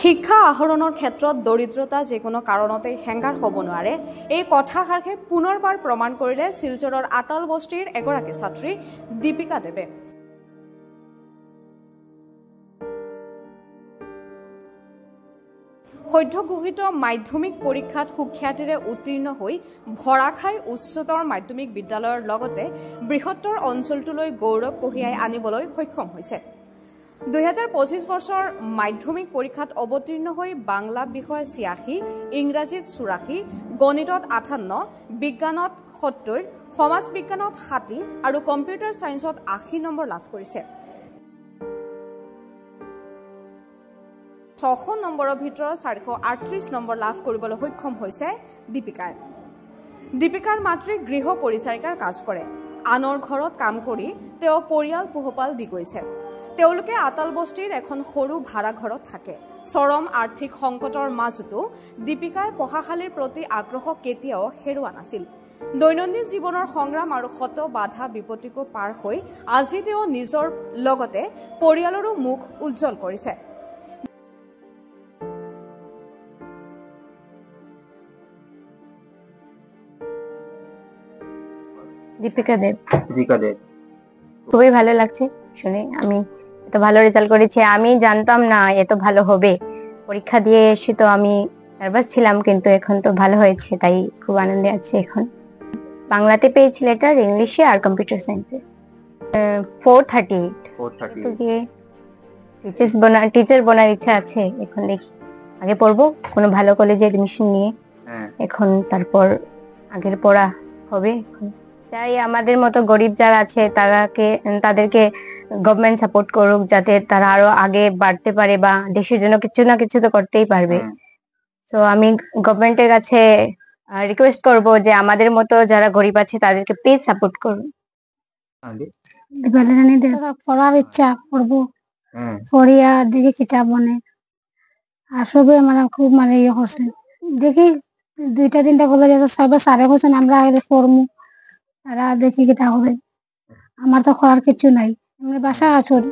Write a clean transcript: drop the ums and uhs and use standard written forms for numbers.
শিক্ষা আহৰণৰ ক্ষেত্ৰত দৰিদ্ৰতা যিকোনো কাৰণতে হেংগাৰ হ'ব নোৱাৰে এই কথাষাৰকে পুনৰবাৰ প্ৰমাণ কৰিলে শিলচৰৰ আটাল বস্তিৰ এগৰাকী ছাত্ৰী দীপিকা দেৱে। সদ্য ঘোষিত মাধ্যমিক পৰীক্ষাত সুখ্যাতিৰে উত্তীৰ্ণ হৈ ভৰাখাই উচ্চতৰ মাধ্যমিক বিদ্যালয়ৰ লগতে বৃহত্তৰ অঞ্চলটোলৈ গৌৰৱ কঢ়িয়াই আনিবলৈ সক্ষম হৈছে। 2025 বৰ্ষৰ মাধ্যমিক পৰীক্ষাত অৱতীৰ্ণ হৈ বাংলা বিষয় 86, ইংৰাজীত 84, গণিতত 58, বিজ্ঞানত 70, সমাজ বিজ্ঞানত 60 আৰু কম্পিউটাৰ সায়েন্সত 80 নম্বৰ লাভ কৰিছে। 600 নম্বৰৰ ভিতৰত 438 নম্বৰ লাভ কৰিবলৈ সক্ষম হৈছে দীপিকাই। দীপিকাৰ মাতৃ গৃহ পৰিচাৰিকাৰ কাজ কৰে। আনৰ ঘৰত কাম কৰি তেওঁ পৰিয়াল পোহপাল দি গৈছে। তেওঁলোকে আটাল বস্তিৰ এখন সৰু ভাড়া ঘৰত থাকে। চৰম আৰ্থিক সংকটৰ মাজতো দীপিকাই পঢ়াশালীৰ প্ৰতি আগ্ৰহ কেতিয়াও হেৰুওৱা নাছিল। দৈনন্দিন জীৱনৰ সংগ্ৰাম আৰু শত বাধা বিপত্তিকো পাৰ হৈ আজি তেওঁ নিজৰ লগতে পৰিয়ালৰো মুখ উজ্জ্বল কৰিছে। দীপিকা দেব খুবই ভালো লাগছে শুনে। আমি এত ভালো রেজাল্ট করেছি, আমি জানতাম না এত ভালো হবে। পরীক্ষা দিয়ে এসে তো আমি নার্ভাস ছিলাম, কিন্তু এখন তো ভালো হয়েছে, তাই খুব আনন্দে আছি। এখন বাংলাতে পেয়েছি লেটার, ইংলিশে আর কম্পিউটার সায়েন্সে 438 তো গিয়ে টিচার বনার ইচ্ছা আছে। এখন দেখি আগে পড়বো কোনো ভালো কলেজে এডমিশন নিয়ে, এখন তারপর আগের পড়া হবে। এখন চাই আমাদের মতো গরিব যারা আছে তাদেরকে গভর্নমেন্ট সাপোর্ট করুক, যাতে তারা আরো আগে বাড়তে পারে বা দেশের জন্য কিছু না কিছু তো করতেই পারবে। তো আমি গভর্নমেন্টের কাছে রিকোয়েস্ট করব যে আমাদের মতো যারা গরিব আছে তাদেরকে প্লিজ সাপোর্ট করুন। পড়ার ইচ্ছা পড়বো, পড়িয়া দেখি কিতাব বনে আর সবে মানে খুব মানে ইয়ে করছে। দেখি 2-3টা কলেজ আছে, সবাই সারে বলছেন আমরা পড়মু, তারা দেখি কিতা হবে। আমার তো করার কিছু নাই, আমি বাসায় কাজ করি।